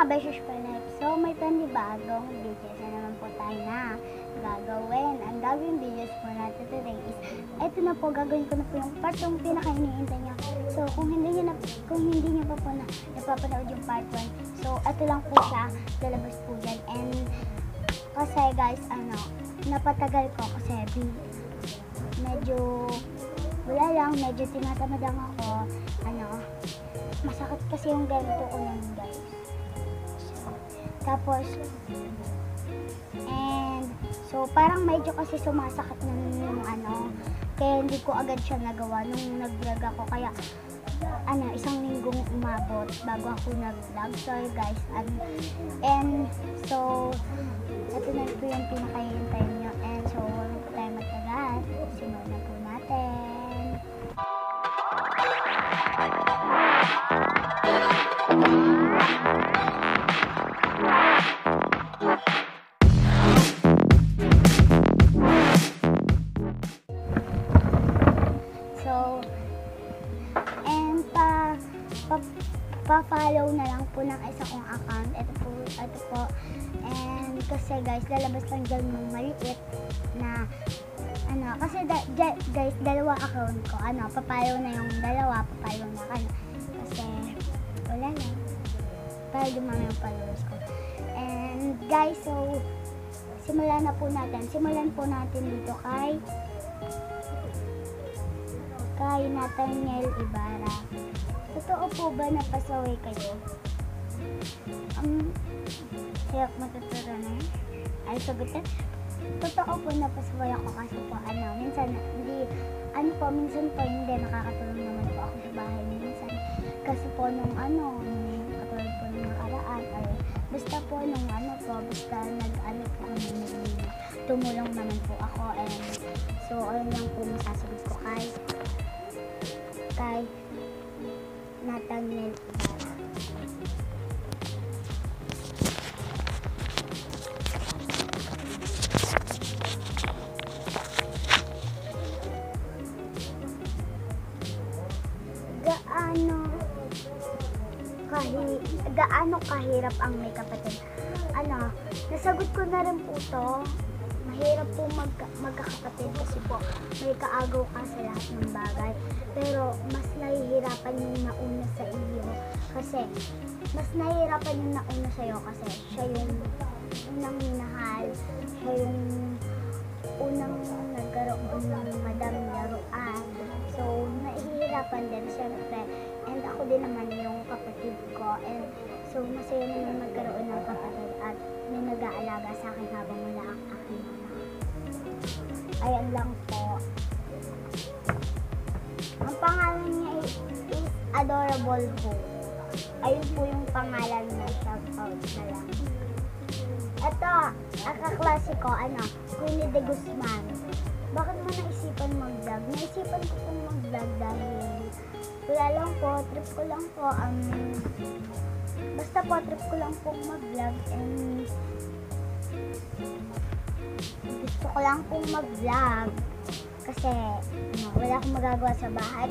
mga beses palit. So, may panibagong videos na naman po tayo na gagawin. Ang gagawin videos po natin today is, eto na po, gagawin ko na po yung part yung pinaka-iniintay nyo. So, kung hindi nyo pa po napapanood yung part 1, so, eto lang po siya, lalabas po yan. And, kasi guys, napatagal ko kasi medyo, wala lang, medyo tinatamad lang ako, masakit kasi yung ganito ko lang guys. Tapos, so parang medyo kasi sumasakit na yung kaya hindi ko agad siya nagawa nung nag-vlog ako, kaya isang linggong umabot bago ako nag-vlog. Sorry guys, and so ito na po yung pinakahihintay nyo, and so wala po tayo magtagal, simulan na po natin. Pa-follow na lang po ng isa kong account. Ito po. And kasi guys, lalabas lang dyan ng maliit na kasi guys, dalawa account ko. Pa-follow na yung dalawa, pa-follow na kayo. Kasi wala na. Para dumami yung followers ko. And guys, so simulan na po natin. Simulan po natin dito kay Nathaniel Ibarra. Totoo po ba na pasaway kayo? Hirap matuturo na yun. Ay, sagutin. Totoo po na pasaway ako kasi po, minsan, minsan po hindi nakakatulong naman po ako sa bahay. Minsan, kasi po nung katulad po nung nakaraan, basta po nung basta po kami, tumulong naman po ako, and so, ayun lang po masasagot ko kay Nathaniel Ibarra. Gaano kahirap ang may kapatid? Nasagot ko na rin po to. Mahirap po magkakapatid kasi po may kaagaw ka sa lahat ng bagay. Pero mas nahihirapan yung nauna sa iyo kasi siya yung unang minahal, siya yung unang nagkaroon ng madaming laruan. So, nahihirapan din syempre. And ako din naman yung kapatid ko. And so, masaya naman magkaroon ng kapatid at may nag-aalaga sa akin habang wala ang aking anak. Ayan lang po. Ang pangalan niya is Adorable po. Ayun po yung pangalan niya. Shout out na lang. Ito, ang kaklase ko, Queenie de Guzman. Bakit mo naisipan mag-vlog? Naisipan ko pong mag-vlog dahil wala lang po, trip ko lang po, basta po, trip ko lang pong mag-vlog, and gusto ko lang pong mag-vlog kasi wala akong magagawa sa bahay.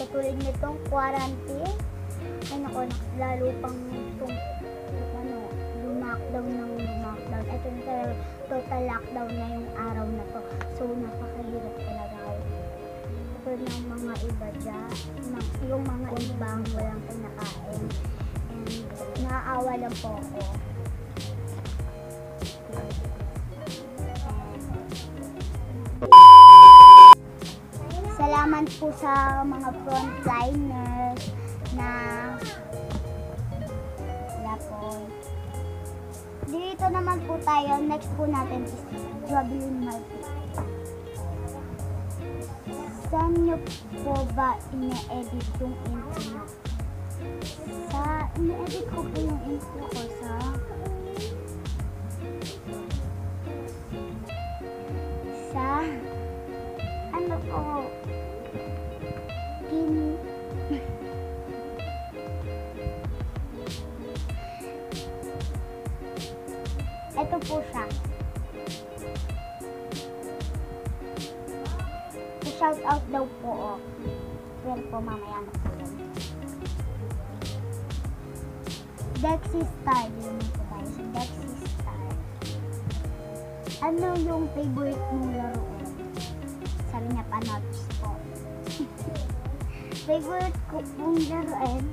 Katulad nitong quarantine, lalo pang lumakdown. Ito na total lockdown na yung araw na to. So, napakahirap talaga. Ito ng mga iba dyan, yung mga ibang walang pinakain. And naaawa lang po ako. Salamat po sa mga frontliners na wala po. Dito naman po tayo. Next po natin is Jovelyn Market. Saan nyo po ba ine-edit yung intro nyo? Ine-edit ko po yung intro ko sa ito po siya. Shout out daw po. Pero po mamaya na po yun. Dexy Star. Yun po tayo sa Dexy Star. Ano yung favorite mong laruin? Sabi niya, panotis po. Favorite ko pong laruin?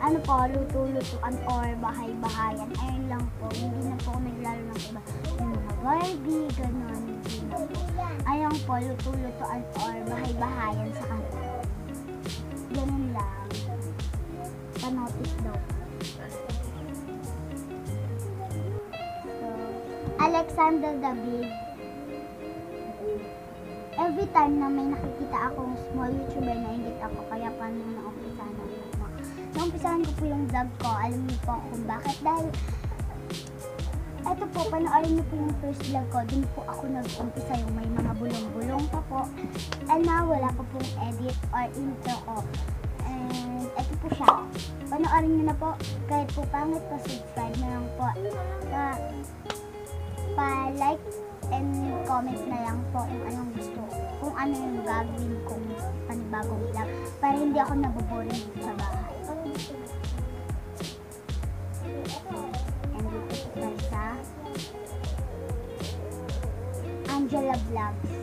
Ano po, luto-lutuan or bahay-bahayan. Ayun lang po. Hindi na po ako naglaro ng iba. Yung mga Barbie, gano'n. Hindi na po. Ayun po, luto-lutuan or bahay-bahayan sa kanila. Ganun lang. Panotis daw. So, Alexander David. Every time na may nakikita akong small YouTuber na ingit ako, kaya paano na-umpisahan ako. Naumpisahan ko po yung vlog ko. Alam niyo po kung bakit. Dahil, eto po, panoorin niyo po yung first vlog ko. Doon po ako nag-umpisa yung may mga bulong-bulong pa po. And now, wala pa pong edit or intro ko. And, eto po siya. Panoorin niyo na po. Kahit po pangit po, subscribe na lang po. Pa-like and comment na lang po kung anong gusto. Kung ano yung gagawin kong panibagong vlog. Para hindi ako naboboring sa bahay. And dito po tayo sa Angela Vlogs.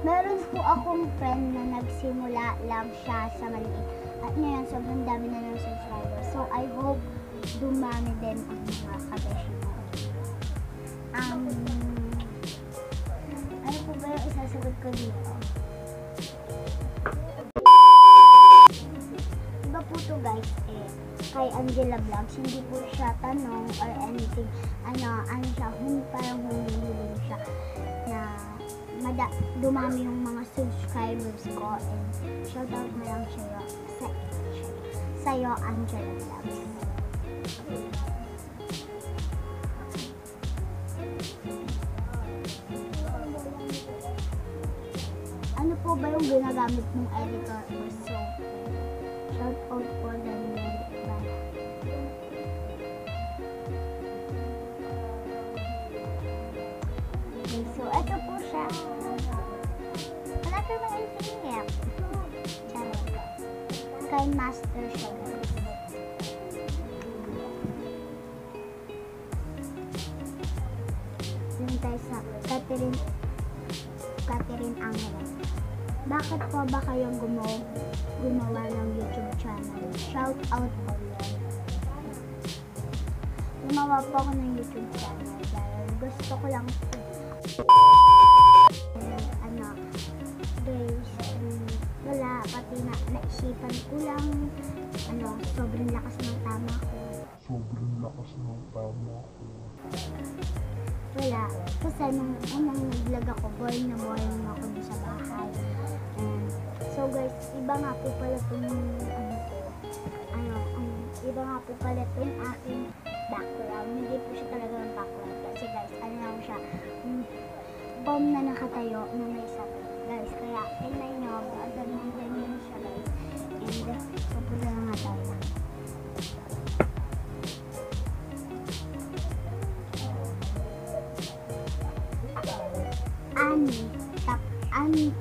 Meron po akong friend na nagsimula lang siya sa maliit. At ngayon, sobrang dami na ng subscribers. So, I hope dumami din ang mga kabeshi mo. Ano po ba yung isasagot ko dito? Iba po to guys kay Angela Vlogs, hindi po siya tanong or anything. Ano siya, parang humihiling siya na dumami yung mga subscribers ko and shoutout na lang sa'yo Angela Vlogs. Ano po ba yung ginagamit mong editor or software? Shoutout po Daniel. Okay, so ito po siya. Wala pa mga infinite. Kay Master siya. Dun tayo sa Catherine Angela. Bakit po ba kayong gumawa ng YouTube channel? Shout out po yan. Gumawa po ako ng YouTube channel dahil gusto ko lang po. Guys, wala, pati naisipan ko lang, sobrang lakas ng tama ko. Wala, kasi nung unang nag-vlog ako, boring na ako dun sa bahay. So guys, iba nga po pala itong iba nga po pala itong aking background. Hindi po siya talaga ng background. Kasi guys, lang siya, bomb na nakatayo na may sakit. Guys, kaya tingnan nyo, agad ng ganyan siya guys. And, kapula na nga tayo.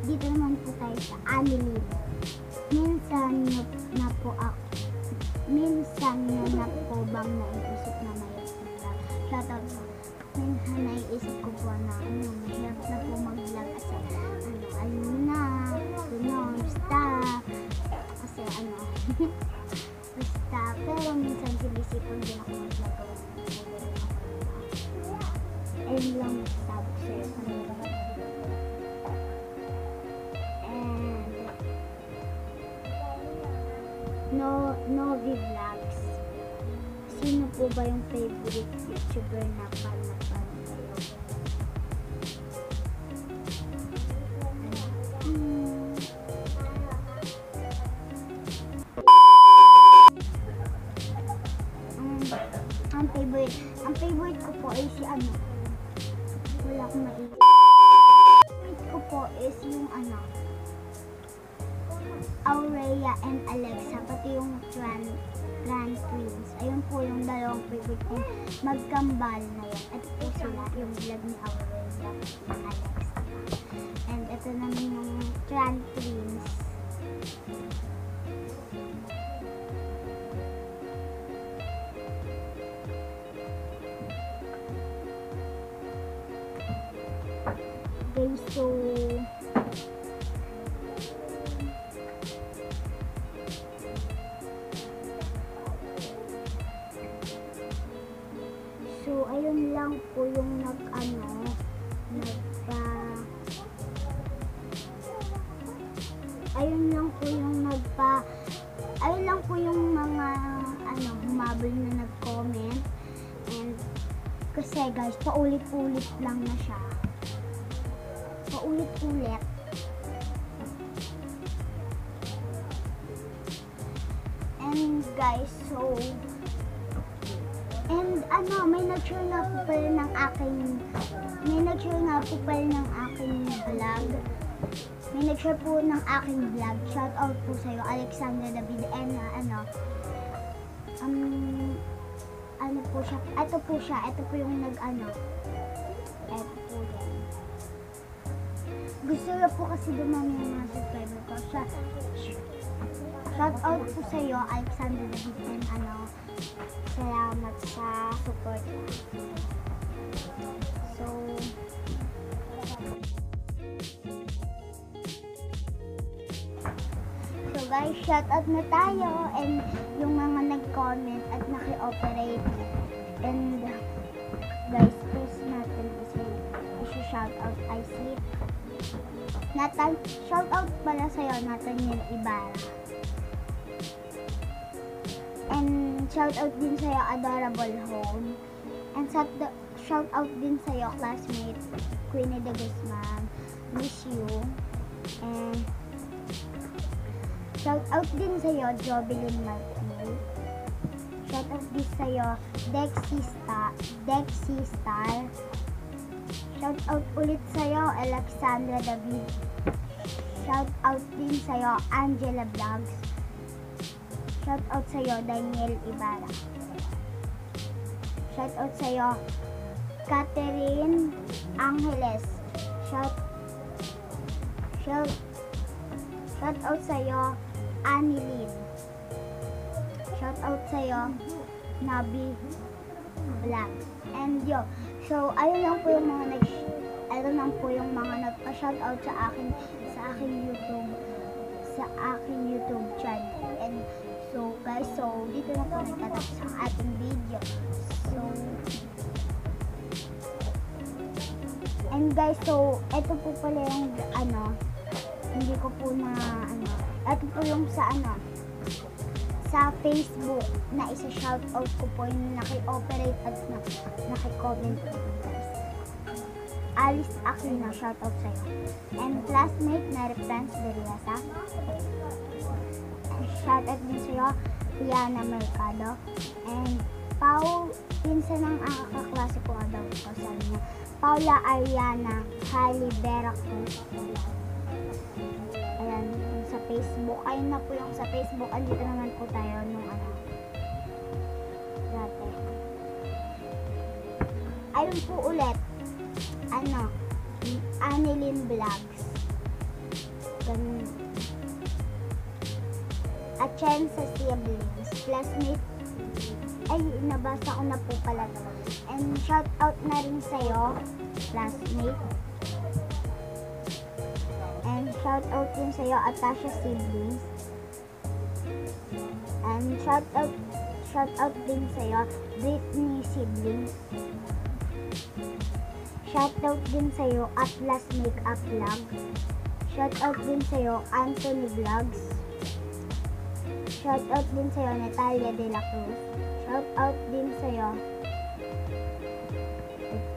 Dito naman po tayo sa Anilin. Minsan na po bang naisip na may shoutout po. Minsan naiisip ko po na mahirap na po mag-vlog kasi ayun na, basta kasi basta, pero minsan sinisipon din ako mag-vlog. Ayun lang sabi ko sa'yo kanina. Novi Vlogs. Sino po ba yung favorite YouTuber na pan kayo? Ang favorite ko po ay si wala akong maisip. Favorite ko po is yung Aurea and Alexa, pati yung Grand Twins. Ayun po yung dalawang favorite kong magkambal na yun. Ito po sila, yung vlog ni Aurea and Alexa. And ito naman yung Grand Twins. Okay, so ayun lang po yung ayun lang po yung mga humabol na nag-comment. And kasi guys, paulit-ulit lang na siya. Paulit-ulit. And guys, may nag-share nga po pala ng aking vlog. May nag-share po ng aking vlog. Shout out po sa'yo, Alexandra David. And po siya. Ito po siya. Ito po yung Ito po yan. Gusto niya po kasi dumami yung mga subscriber ko. Shout out po sa'yo, Alexandra David. And salamat sa support. So guys, shout out na tayo. And yung mga nag-comment at naki-operate. And guys, first natin kasi shout out I see. Shout out pala sa'yo, Nathaniel Ibarra. And shout out din sa'yo, Adorable Home. And shout out din sa'yo, classmate Queenie de Guzman. Miss you. And shout out din sa'yo, Jovelyn Martinez. Shout out din sa'yo, Dexy Star. Shout out ulit sa'yo, Alexandra David. Shout out din sa'yo, Angela Vlogs. Shout out sa'yo, Daniel Ibarra. Shout out sa'yo, Catherine Angeles. Shout out sa'yo, Annie Lynn. Shout out sa'yo, Nabi Vlog. And so ayun lang po yung mga nagpa-shout out sa aking YouTube channel. And so guys, dito na po nagtatapos ang ating video. And guys, ito po pala yung hindi ko po ito po yung sa Facebook na isa-shoutout ko po yung naki-operate at naki-comment po guys. Alice Aquino, shoutout sa'yo. And classmate na Friends Berriasa. Shoutout din sa'yo, Rihanna Mercado. And pinsan ng kaklase ko daw ko, sabi niya, Paula Ariana Hailey Vera Cruz. Ayan, sa Facebook. Ayun na po yung sa Facebook. Andito naman po tayo nung dati. Ayun po ulit. Annelyn Vlogs. Ganun. At Chen sa siblings. Classmate. Ay, nabasa ko na po pala. And shout out na rin sa'yo, classmate. And shout out din sa'yo, Atasha siblings. And shout out din sa'yo, Britney siblings. Shout out din sa'yo, Atlas Makeup Vlog. Shout out din sa'yo, Anthony Vlogs. Shout out din sa'yo, Natalia De La Cruz. Shout out din sa'yo,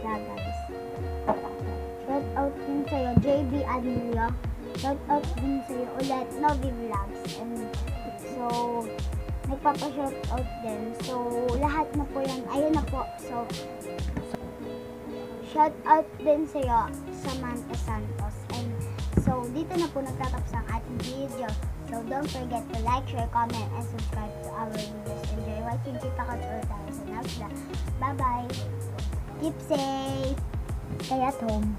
shout out din sa'yo, JB Admilio. Shout out din sa'yo ulit, Novi Vlogs. And so, nagpapa-shout out din. So, lahat na po yan. Ayun na po. So shout out din sa'yo, Samantha Santos. And so, dito na po nagtatapos ang ating video. So, don't forget to like, share, comment, and subscribe to our videos. Enjoy watching. Kita ka tayo sa next vlog. Bye-bye. Keep safe. Stay at home.